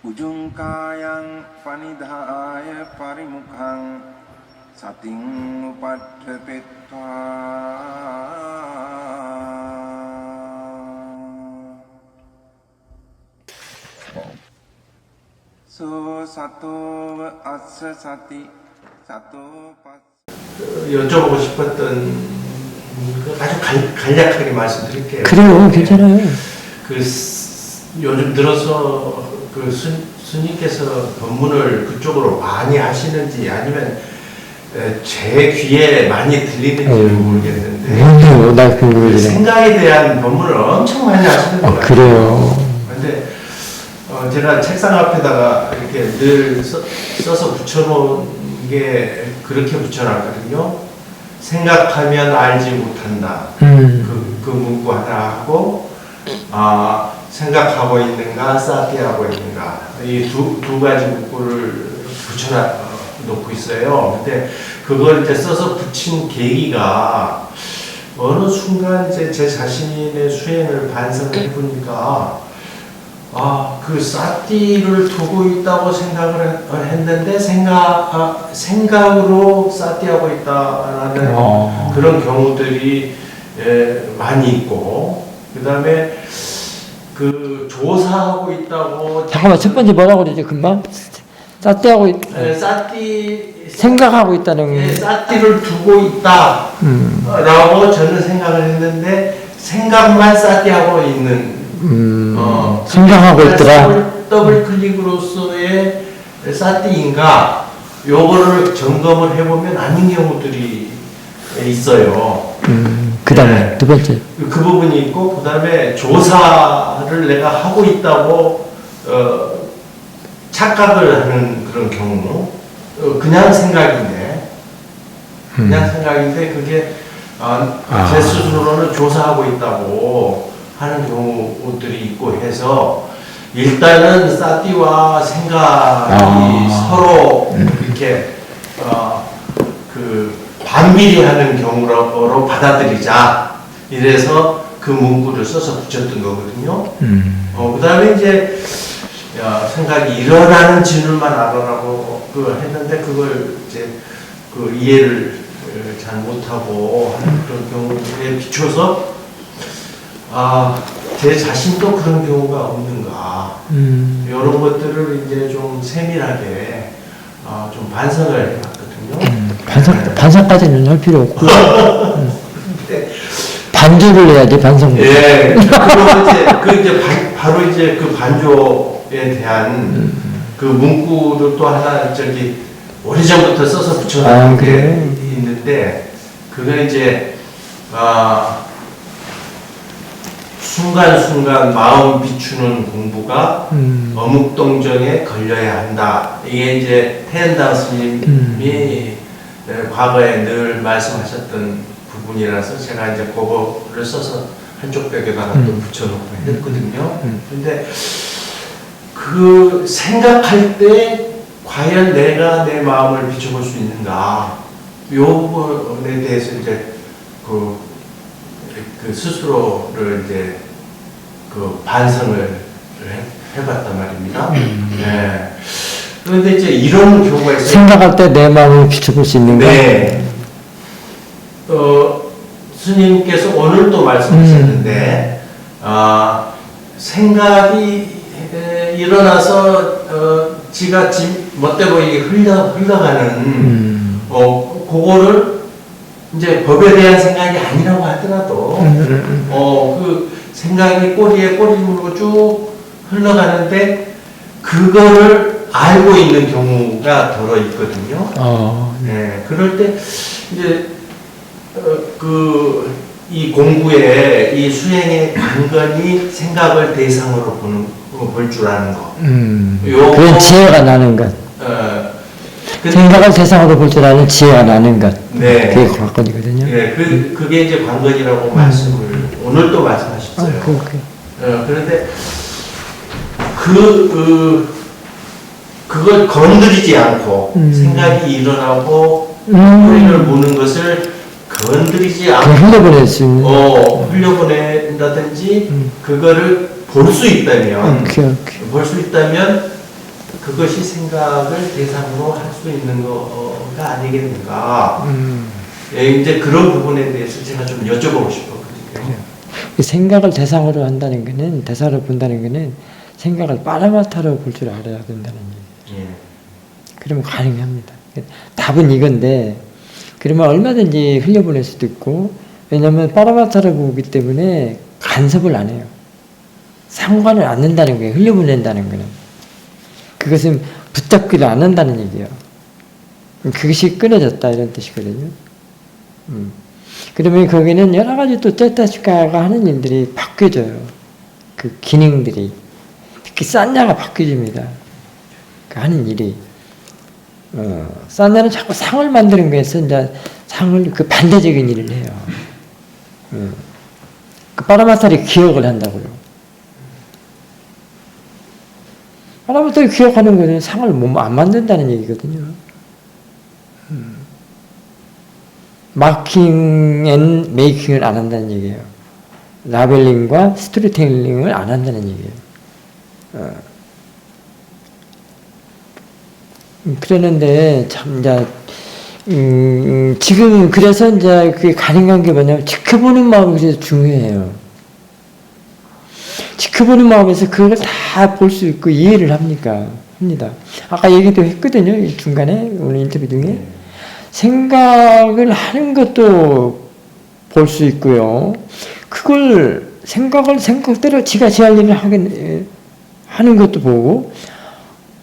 Ujungkayang panidhaya parimukhang sating upadhetitva so sato assa sati sato pas 여쭤보고 싶었던 아주 간략하게 말씀드릴게요. 그래요, 괜찮아요. 요즘 들어서 스님께서 법문을 그쪽으로 많이 하시는지 아니면 제 귀에 많이 들리는지는 모르겠는데 뭔데요? 나 그거 생각에 대한 법문을 엄청 많이 하시는 것 같아요. 그래요. 근데 제가 책상 앞에다가 이렇게 늘 써서 붙여놓은 게 그렇게 붙여놨거든요. 생각하면 알지 못한다. 그 문구 하나 하고 생각하고 있는가 쌓기하고 있는가 이 두 가지 문구를 붙여놓고 있어요. 근데 그걸 이제 써서 붙인 계기가 어느 순간 이제 제 자신의 수행을 반성을 해보니까 그 싸띠를 두고 있다고 생각을 했는데 생각으로 싸띠하고 있다라는 그런 경우들이 많이 있고 그 다음에 조사하고 있다고 잠깐만, 첫 번째 뭐라고 그러죠? 금방? 싸띠하고 생각하고 있다는 싸띠를 두고 있다 라고 저는 생각을 했는데 생각만 싸띠하고 있는 생각하고 있더라. 더블 클릭으로서의 싸띠인가 요거를 점검을 해보면 아닌 경우들이 있어요. 그 다음에 두 번째. 그 부분이 있고 그 다음에 조사를 내가 하고 있다고 착각을 하는 그런 경우 그냥 생각인데 그게 제 스스로는 조사하고 있다고 하는 경우들이 있고 해서 일단은 싸띠와 생각이 서로 이렇게 반비례하는 경우로 받아들이자 이래서 그 문구를 써서 붙였던 거거든요. 그 다음에 이제 생각이 일어나는 진울만 알아라고 했는데 그걸 이제 이해를 잘 못하고 하는 그런 경우에 비춰서 제 자신도 그런 경우가 없는가 이런 것들을 이제 좀 세밀하게 좀 반성을 해봤거든요. 반성까지는 할 필요 없고 반조를 해야지 반성. 예. 바로 이제 그 반조에 대한 그 문구를 또 하나 오래전부터 써서 붙여놓은 게 있는데 그게 이제 순간순간 마음 비추는 공부가 어묵동정에 걸려야 한다. 이게 이제 태연당 스님이 과거에 늘 말씀하셨던 부분이라서 제가 이제 그거를 써서 한쪽 벽에다가 또 붙여놓고 했거든요. 근데 그 생각할 때 과연 내가 내 마음을 비춰볼 수 있는가? 요 부분에 대해서 이제 그 스스로를 이제 반성을 해봤단 말입니다. 네. 그런데 이제 이런 경우가 있어요. 생각할 때 내 마음을 비춰볼 수 있는가? 네. 스님께서 오늘 또 말씀하셨는데, 생각이 일어나서 지가 멋대로 흘러가는, 그거를 이제 법에 대한 생각이 아니라고 하더라도, 그 생각이 꼬리에 꼬리 물고 쭉 흘러가는데, 그거를 알고 있는 경우가 더러 있거든요. 네. 그럴 때, 이제, 이 공부에, 이 수행의 관건이 생각을 대상으로 볼 줄 아는 거. 그런 지혜가 나는 것. 생각을 대상으로 볼 줄 아는 지혜가 나는 것. 네. 그게 관건이거든요. 네. 그게 이제 관건이라고 말씀을, 오늘 또 말씀하셨어요. 그런데, 그걸 건드리지 않고, 생각이 일어나고, 뿌리를 무는 것을 건드리지 않고 흘려보낸다든지 그거를 볼 수 있다면 그것이 생각을 대상으로 할 수 있는 거가 아니겠는가. 이제 그런 부분에 대해서 제가 좀 여쭤보고 싶었거든요. 생각을 대상으로 한다는 거는, 대상으로 본다는 거는 생각을 빠라마타로 볼 줄 알아야 된다는 얘기예요. 예. 그러면 가능합니다. 답은 이건데, 그러면 얼마든지 흘려보낼 수도 있고, 왜냐하면 빠라마타로 보기 때문에 간섭을 안 해요. 상관을 안 는다는 거예요. 흘려보낸다는 거는. 그것은 붙잡기를 안 한다는 얘기예요. 그것이 끊어졌다 이런 뜻이거든요. 그러면 거기는 여러 가지 또 떼따시카가 하는 일들이 바뀌어져요. 그 기능들이. 특히 산야가 바뀌어집니다. 그 하는 일이. 산야는 자꾸 상을 만드는 거에서 이제 상을 그 반대적인 일을 해요. 그 빠라마타리 기억을 한다고요. 빠라마타리 기억하는 거는 상을 안 만든다는 얘기거든요. 마킹 앤 메이킹을 안 한다는 얘기예요. 라벨링과 스토리텔링을 안 한다는 얘기예요. 그러는데 참 이제 지금 그래서 이제 그게 가능한 게 뭐냐면 지켜보는 마음이 그래서 중요해요. 지켜보는 마음에서 그걸 다 볼 수 있고 이해를 합니다. 아까 얘기도 했거든요. 중간에 오늘 인터뷰 중에 생각을 하는 것도 볼 수 있고요. 그걸 생각대로 지가 제 할 일을 하는 것도 보고,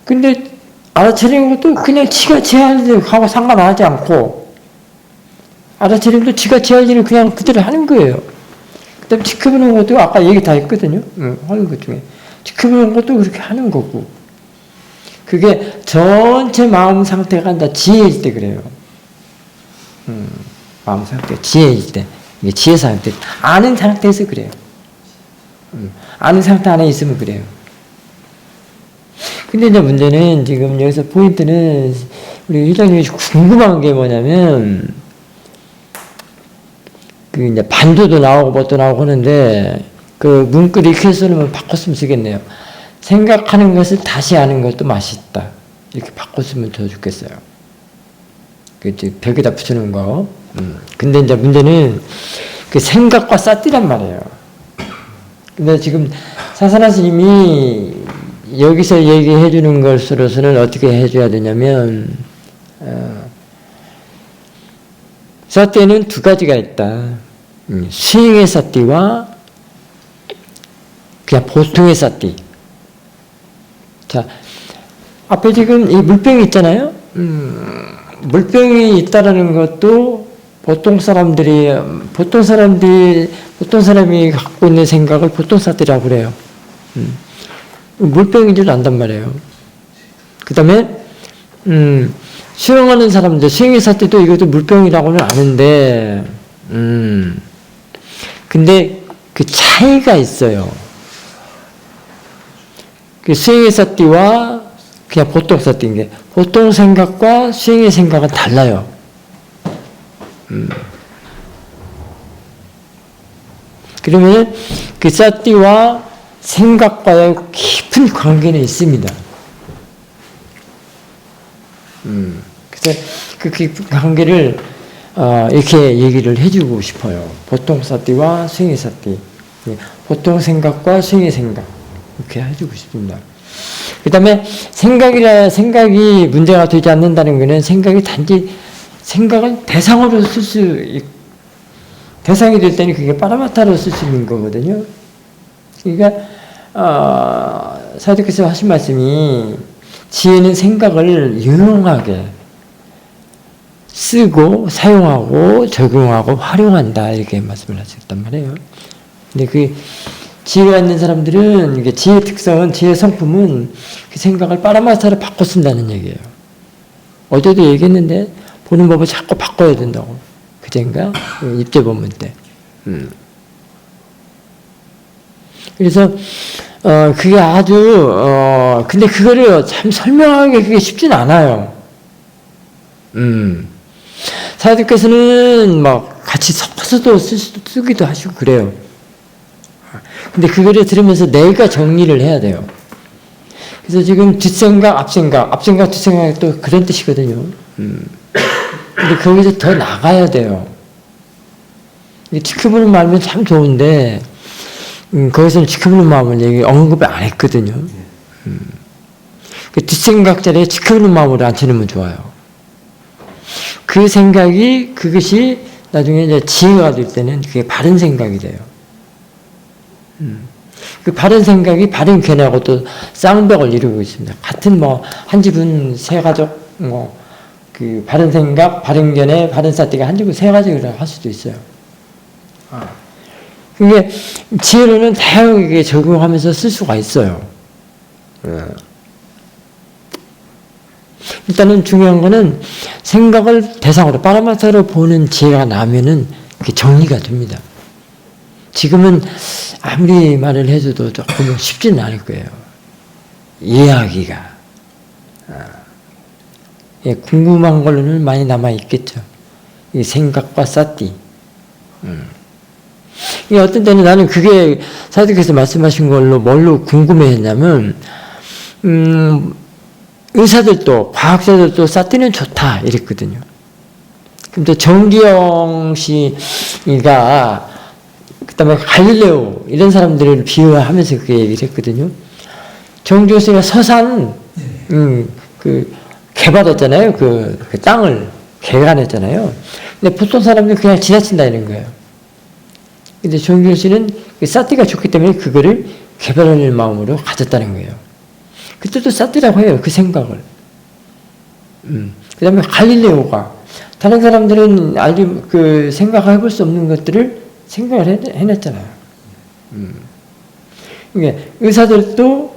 근데 알아차리는 것도 그냥 지가 제 할 일하고 상관하지 않고, 알아차리는 것도 지가 제 할 일을 그냥 그대로 하는 거예요. 그 다음에 지켜보는 것도 아까 얘기 다 했거든요. 하는 것 중에. 지켜보는 것도 그렇게 하는 거고. 그게 전체 마음 상태가 다 지혜일 때 그래요. 마음 상태, 지혜일 때. 이게 지혜 상태. 아는 상태에서 그래요. 아는 상태 안에 있으면 그래요. 근데 이제 문제는 지금 여기서 포인트는 우리 회장님이 궁금한 게 뭐냐면, 그 이제 반도도 나오고 뭣도 나오고 하는데, 그 문구를 이렇게 써놓으면 바꿨으면 쓰겠네요. 생각하는 것을 다시 아는 것도 맛있다. 이렇게 바꿨으면 더 좋겠어요. 그 벽에다 붙여놓은 거. 근데 이제 문제는 그 생각과 싸띠란 말이에요. 근데 지금 사사나 스님이 여기서 얘기해 주는 것으로서는 어떻게 해줘야 되냐면, 싸띠에는 두 가지가 있다. 수행의 싸띠와 그냥 보통의 싸띠. 자, 앞에 지금 이 물병이 있잖아요. 물병이 있다라는 것도 보통 사람이 갖고 있는 생각을 보통 사띠라고 그래요. 물병인 줄 안단 말이에요. 그 다음에, 수행하는 사람들, 수행의 사띠도 이것도 물병이라고는 아는데, 근데 그 차이가 있어요. 그 수행의 사띠와 그냥 보통 사띠인 게, 보통 생각과 수행의 생각은 달라요. 그러면 그 사띠와 생각과의 깊은 관계는 있습니다. 그래서 그 깊은 관계를 이렇게 얘기를 해주고 싶어요. 보통 사띠와 수행의 사띠, 보통 생각과 수행의 생각, 이렇게 해주고 싶습니다. 그 다음에 생각이 문제가 되지 않는다는 것은 생각이 단지 생각을 대상으로 대상이 될 때는 그게 빠라마타로 쓸 수 있는 거거든요. 그러니까 사도께서 하신 말씀이 지혜는 생각을 유용하게 쓰고 사용하고 적용하고 활용한다 이렇게 말씀을 하셨단 말이에요. 근데 그 지혜가 있는 사람들은 이게 지혜의 특성은 지혜의 성품은 그 생각을 빠라마타로 바꿔 쓴다는 얘기예요. 어제도 얘기했는데 보는 법을 자꾸 바꿔야 된다고. 그젠가 입제본문 때. 그래서 그게 아주 근데 그거를 참 설명하기 그게 쉽진 않아요. 사도께서는 막 같이 섞어서도 쓰기도 하시고 그래요. 근데 그거를 들으면서 내가 정리를 해야 돼요. 그래서 지금 뒷생각, 앞생각, 뒷생각 또 그런 뜻이거든요. 근데 거기서 더 나가야 돼요. 지켜보는 마음은 참 좋은데, 거기서는 지켜보는 마음을 얘기 언급을 안 했거든요. 그 뒷생각 자리에 지켜보는 마음으로 앉혀놓으면 좋아요. 그 생각이, 그것이 나중에 이제 지혜가 될 때는 그게 바른 생각이 돼요. 그 바른 생각이 바른 견해하고 또 쌍벽을 이루고 있습니다. 같은 한 집은 세 가족, 그 바른 생각, 바른 견해, 바른 사띠가 한 집은 세 가족이라고 할 수도 있어요. 그게 지혜로는 다양하게 적용하면서 쓸 수가 있어요. 일단은 중요한 거는 생각을 대상으로 파라마타로 보는 지혜가 나면은 그게 정리가 됩니다. 지금은 아무리 말을 해줘도 조금 쉽지는 않을 거예요. 이해하기가. 궁금한 걸로는 많이 남아있겠죠. 이 생각과 사띠. 어떤 때는 나는 그게 사도께서 말씀하신 걸로 뭘로 궁금해했냐면, 의사들도, 과학자들도 사띠는 좋다, 이랬거든요. 근데 정기영 씨가, 그 다음에 갈릴레오, 이런 사람들을 비유하면서 그 얘기를 했거든요. 정기영 씨가 서산, 개발했잖아요. 그 땅을 개간했잖아요. 근데 보통 사람들은 그냥 지나친다, 이런 거예요. 근데 정기영 씨는 사띠가 좋기 때문에 그거를 개발하는 마음으로 가졌다는 거예요. 그때도 사띠라고 해요. 그 생각을. 그 다음에 갈릴레오가 다른 사람들은 아주 그 생각해 볼 수 없는 것들을 생각을 해냈잖아요. 그러니까 의사들도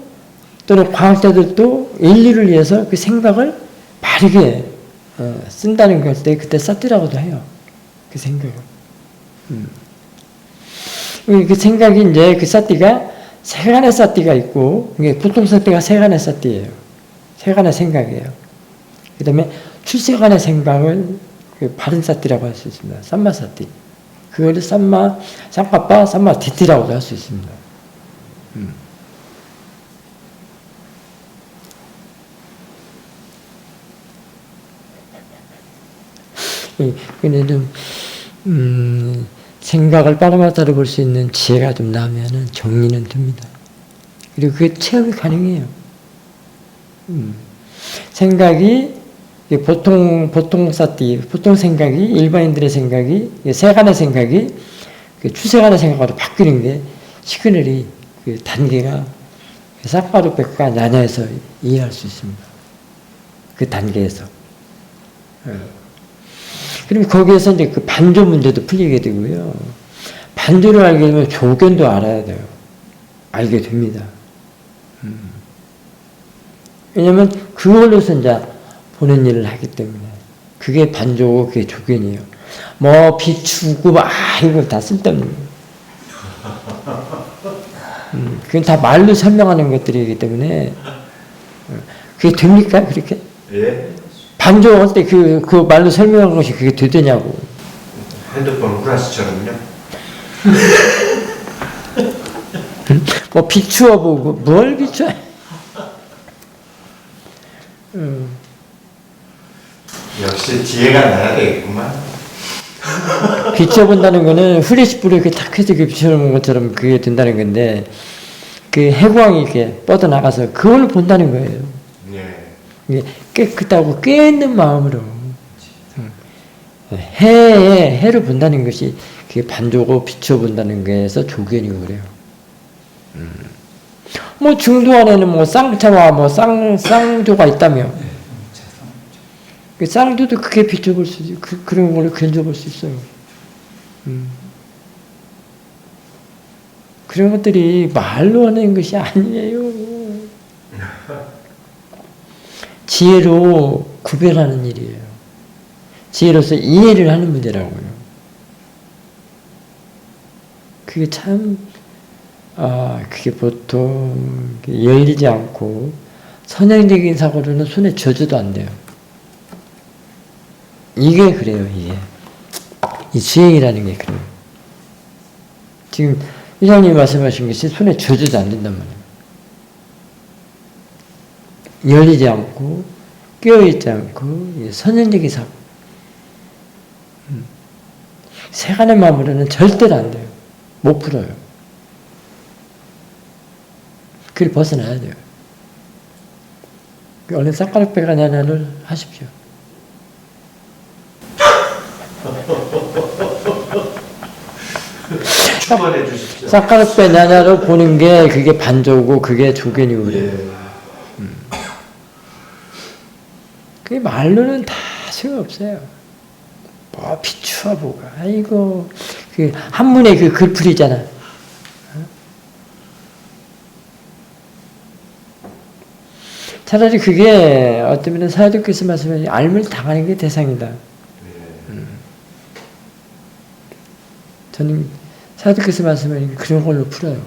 또는 과학자들도 인류를 위해서 그 생각을 바르게 쓴다는 걸 때 그때 사띠라고도 해요. 그 생각을. 그 생각이 이제 그 사띠가 세간의 사띠가 있고, 보통 사띠가 세간의 사띠예요. 세간의 생각이에요. 그 다음에 출세간의 생각을 바른 사띠라고 할 수 있습니다. 삼마 사띠. 그거를 쌍까빠, 삼마 디티라고도 할 수 있습니다. 근데 좀, 생각을 빠르마타로 볼 수 있는 지혜가 좀 나면은 정리는 됩니다. 그리고 그게 체험이 가능해요. 생각이 보통 사띠, 보통 생각이 일반인들의 생각이 세간의 생각이 추세간의 생각으로 바뀌는 게 시그널이 그 단계가 쌍파루백과 나냐에서 이해할 수 있습니다. 그 단계에서. 그럼 거기에서 이제 그 반조 문제도 풀리게 되고요. 반조를 알게 되면 조견도 알아야 돼요. 알게 됩니다. 왜냐면 그걸로서 이제 보는 일을 하기 때문에. 그게 반조고 그게 조견이에요. 비추고, 이거 다 쓸데없는 거예요. 그건 다 말로 설명하는 것들이기 때문에. 그게 됩니까? 그렇게? 예. 반조할 때 그 말로 설명한 것이 그게 되더냐고. 핸드폰 후라시처럼요? 비추어 보고, 뭘 비추어? 역시 지혜가 나야 되겠구만. 비추어 본다는 거는 후레시불을 이렇게 탁 해서 비추어보는 것처럼 그게 된다는 건데, 그 해광이 이렇게 뻗어나가서 그걸 본다는 거예요. 예. 깨끗하고 깨있는 마음으로 해를 본다는 것이 그게 반조고 비추어 본다는 거에서 조견이고 그래요. 중도 안에는 쌍차와 쌍조가 있다며. 그 쌍조도 그게 비추어 볼 수 있어요. 그런 걸로 견져 볼 수 있어요. 그런 것들이 말로 하는 것이 아니에요. 지혜로 구별하는 일이에요. 지혜로서 이해를 하는 문제라고요. 그게 참, 그게 보통 열리지 않고 선행적인 사고로는 손에 쥐어줘도 안 돼요. 이게 그래요, 이게. 이 수행이라는 게 그래요. 지금 이장님이 말씀하신 것이 손에 쥐어줘도 안 된단 말이에요. 열리지 않고 깨어있지 않고 선현적인 삶. 세간의 마음으로는 절대로 안 돼요. 못 풀어요. 그걸 벗어나야 돼요. 얼른 싹가락배가 나나를 하십시오. 축원해 주십시오. 싹가락배 나나로 보는 게 그게 반조고 그게 조견이고 그래요. 그게 말로는 다 소용없어요. 뭐 비추어 보고 아이고 그 한문에 그 글풀이잖아. 차라리 그게 어쩌면 사도께서 말씀하신 알물 당하는 게 대상이다. 저는 사도께서 말씀하신 그런 걸로 풀어요.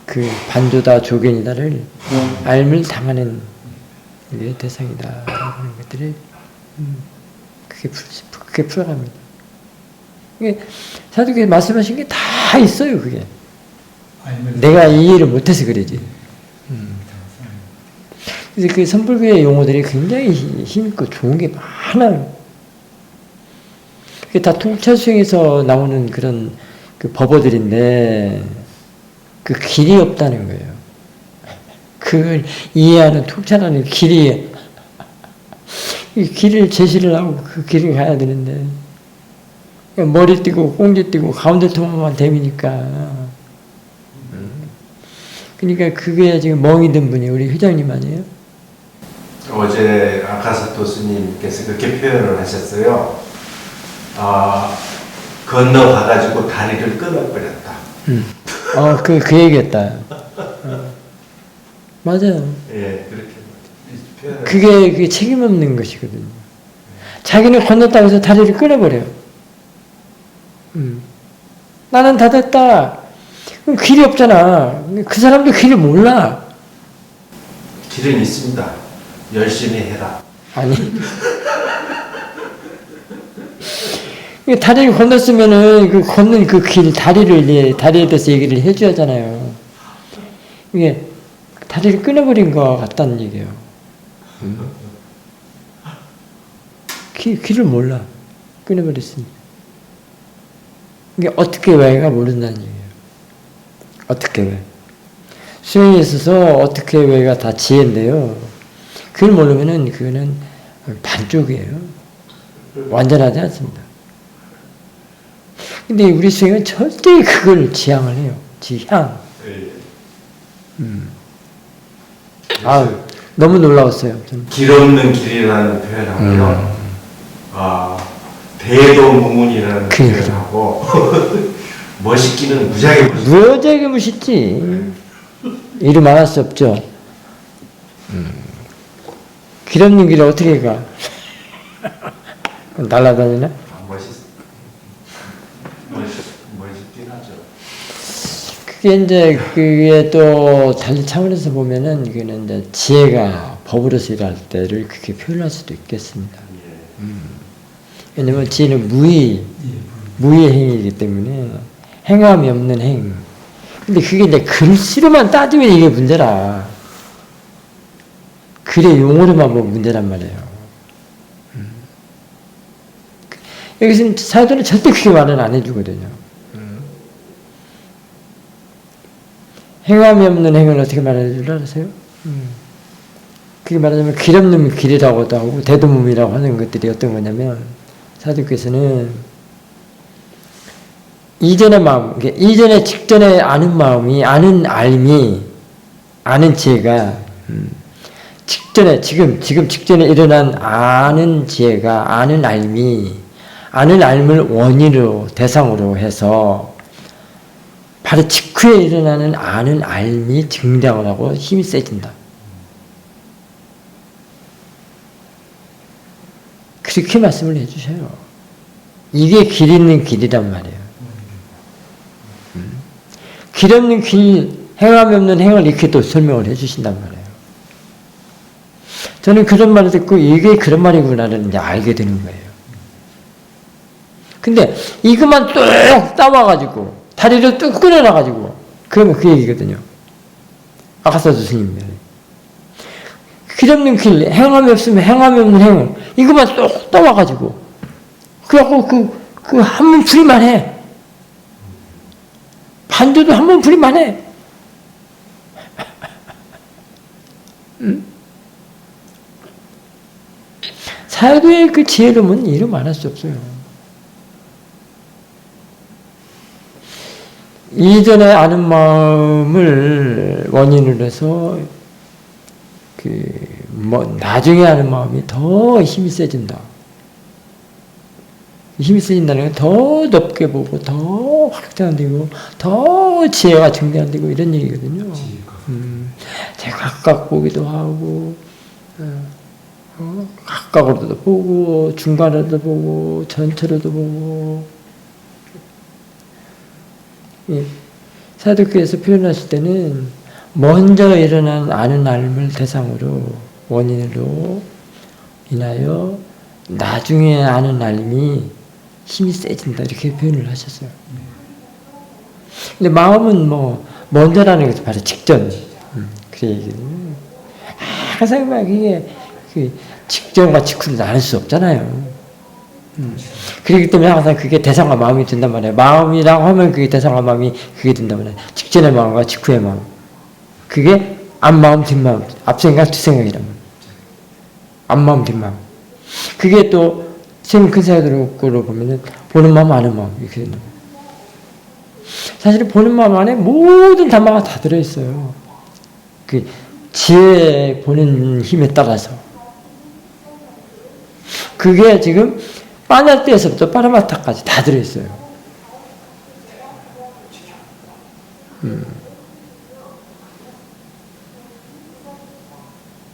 그 반조다 조견이다를 알물 당하는 게 대상이다. 하는 것들이 그게 풀어갑니다. 이게 사도께서 말씀하신 게 다 있어요. 그게 내가 이해를 못해서 그러지. 그래서 그 선불교의 용어들이 굉장히 힘있고 좋은 게 많아요. 그게 다 통찰수행에서 나오는 그런 그 법어들인데 그 길이 없다는 거예요. 그걸 이해하는 통찰하는 길이 이 길을 제시를 하고 그 길을 가야 되는데 머리 띄고 꽁지 띄고 가운데 통만 댐이니까. 그러니까 그게 지금 멍이 든 분이 우리 회장님 아니에요? 어제 아카사토 스님께서 그렇게 표현을 하셨어요. 건너가가지고 다리를 끊어버렸다. 그 얘기했다. 맞아요. 예, 그렇게 표현을. 그게 책임 없는 것이거든요. 자기는 건넜다고 해서 다리를 끊어버려요. 나는 다 됐다. 그럼 길이 없잖아. 그 사람도 길을 몰라. 길은 있습니다. 열심히 해라. 아니. 다리를 건넜으면은 그 걷는 그 길, 다리에 대해서 얘기를 해줘야 하잖아요. 이게 다리를 끊어버린 것 같다는 얘기예요. 길을 몰라. 끊어버렸으니까. 이게 어떻게 왜가 모른다는 얘기예요. 어떻게 왜. 수행에 있어서 어떻게 왜가 다 지혜인데요. 그걸 모르면은 그거는 반쪽이에요. 완전하지 않습니다. 근데 우리 수행은 절대 그걸 지향을 해요. 지향. 너무 놀라웠어요. 길 없는 길이라는 표현하고요. 대도무문이라는 표현하고 멋있기는 무지하게 멋있지. 이루 말할 수 없죠. 길 없는 길을 어떻게 가? 날아다니나? 멋있긴 하죠. 그게 또 다른 차원에서 보면은 이거는 이제 지혜가 법으로서 일할 때를 그렇게 표현할 수도 있겠습니다. 왜냐면 지혜는 무의 행위이기 때문에 행함이 없는 행. 근데 그게 이제 글씨로만 따지면 이게 문제라. 글의 용어로만 보면 문제란 말이에요. 여기서는 사도는 절대 그렇게 말은 안 해주거든요. 행함이 없는 행을 어떻게 말해 줄 아세요? 그게 말하자면 길 없는 길이라고도 하고 대도문이라고 하는 것들이 어떤 거냐면 사도께서는 이전의 마음, 이전에 직전에 아는 마음이 아는 알미 아는 지혜가 지금 직전에 일어난 아는 지혜가 아는 알미 아는 알을 원인으로 대상으로 해서 바로 직후에 일어나는 아는 알미 증량을 하고 힘이 세진다. 그렇게 말씀을 해주셔요. 이게 길 있는 길이란 말이에요. 길 없는 길, 행함이 없는 행을 이렇게 또 설명을 해주신단 말이에요. 저는 그런 말을 듣고 이게 그런 말이구나를 이제 알게 되는 거예요. 근데 이것만 뚝 따와가지고 다리를 뚝 끊어놔가지고 그러면 그 얘기거든요. 아카사토 스님. 길 없는 길, 행함이 없으면 행함이 없는 행을 이것만 쏙 떠와가지고 그래갖고 그 한 번 부리만 해. 반도도 한 번 부리만 해. 사도의 그 지혜로움은 이루 말할 수 없어요. 이전에 아는 마음을 원인으로 해서 나중에 하는 마음이 더 힘이 세진다. 힘이 세진다는 건 더 높게 보고, 더 확장되고, 더 지혜가 증대되고, 이런 얘기거든요. 각각 보기도 하고, 각각으로도 보고, 중간으로도 보고, 전체로도 보고. 예. 사도교에서 표현하실 때는, 먼저 일어난 아는 알을 대상으로 원인으로 인하여 나중에 아는 알림이 힘이 세진다 이렇게 표현을 하셨어요. 근데 마음은 먼저라는 것은 바로 직전. 그래 얘기는 항상 막 이게 직전과 직후를 나눌 수 없잖아요. 그렇기 때문에 항상 그게 대상과 마음이 된단 말이에요. 마음이라고 하면 그게 대상과 마음이 그게 된단 말이에요. 직전의 마음과 직후의 마음. 그게 앞마음, 뒷마음, 앞생각, 뒷생각이란 말이에요. 앞마음, 뒷마음. 그게 또 지금 큰 생각으로 보면은 보는 마음, 아는 마음 이렇게 된다. 사실 보는 마음 안에 모든 단마가 다 들어있어요. 그 지혜 보는 힘에 따라서. 그게 지금 빠냐떼에서부터 파라마타까지 다 들어있어요.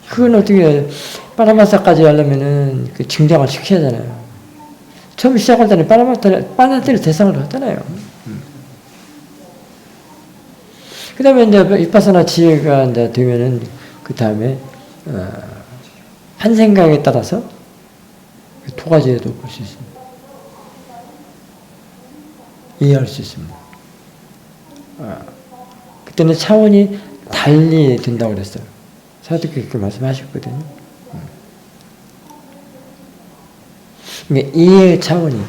그건 어떻게 파라마타까지 하려면은 그 증장을 시켜야 하잖아요. 처음 시작할 때는 빠냐떼를 대상으로 하잖아요. 그 다음에 이제 위파사나 지혜가 이제 되면은 그 다음에 한 생각에 따라서 토가지에도 볼 수 있습니다. 이해할 수 있습니다. 그때는 차원이 달리 된다고 그랬어요. 사도께서 그렇게 말씀하셨거든요. 그러니까 이해의 차원이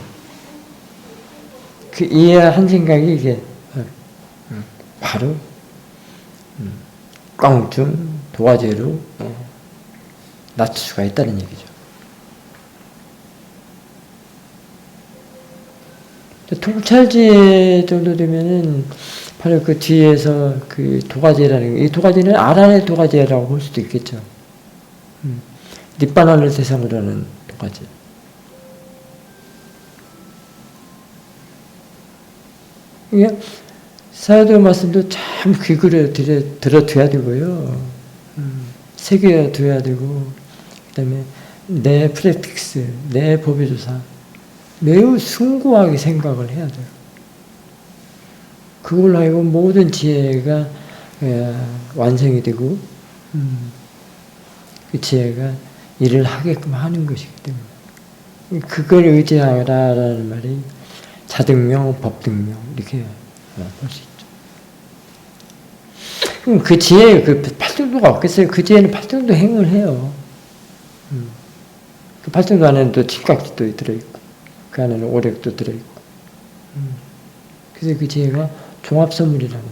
그 이해 한 생각이 이게 바로 꽝중 도화제로 낮출 수가 있다는 얘기죠. 통찰지혜 정도 되면은 바로 그 뒤에서 그 도가제라는 이 도가제는 아란의 도가제라고 볼 수도 있겠죠. 닉바나를 대상으로 하는 도가제. 이게 사도 말씀도 참 귀글에 들어둬야 되고요. 새겨둬야 되고, 그 다음에 내 프랙틱스, 내 법의조사 매우 숭고하게 생각을 해야 돼요. 그걸로 하여금 모든 지혜가 완성이 되고 그 지혜가 일을 하게끔 하는 것이기 때문에 그걸 의지하라라는 말이 자등명, 법등명 이렇게 볼 수 있죠. 그럼 그 지혜에 그 팔등도가 없겠어요? 그 지혜는 팔등도 행을 해요. 그 팔등도 안에는 또 칠각지도 들어있고 그 안에는 오력도 들어있고 그래서 그 지혜가 종합선물이라는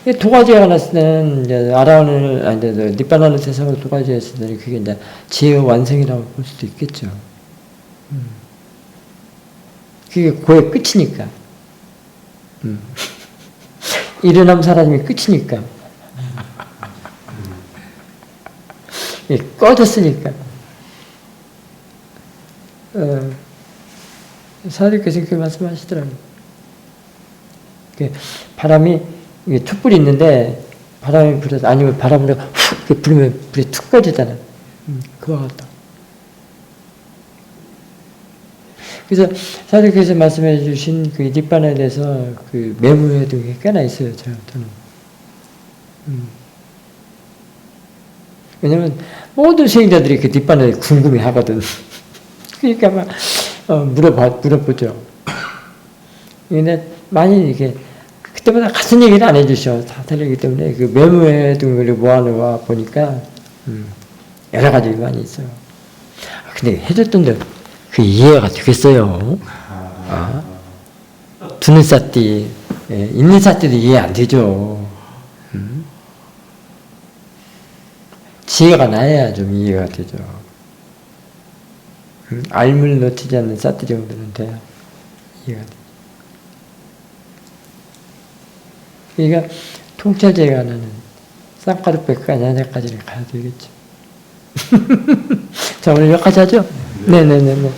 거예요. 도가지가 났을 때는 이제 아라운을 닉바나를 대상으로 도가지가 했을 때는 그게 이제 지혜의 완성이라고 볼 수도 있겠죠. 그게 고의 끝이니까. 일어남 사람이 끝이니까. 꺼졌으니까. 사도께서 그렇게 말씀하시더라고요. 바람이 툭불이 있는데 바람이 불어서 아니면 바람을 훅 불면 불이 툭 꺼지잖아요. 그와 같다. 그래서 사도께서 말씀해 주신 그 닉바나에 대해서 그 메모해둔 게 꽤나 있어요. 저는. 왜냐면 모든 수행자들이 그 닉바나에 궁금해 하거든. 그러니까 막 물어보죠. 근데 많이 이게 그때마다 같은 얘기를 안 해주셔. 다 틀리기 때문에 그 메모해 둔 걸 모아놓아 보니까 여러 가지 많이 있어요. 근데 해줬던데 그 이해가 되겠어요? 두는 사띠, 있는 사띠도 이해 안 되죠. 지혜가 나야 좀 이해가 되죠. 알물 놓치지 않는 사띠 정도는 돼야 이해가 돼. 그러니까 통찰제가는 쌍가루백과 야자까지는 가야 되겠죠. 자, 오늘 여기까지 하죠? 네네네네.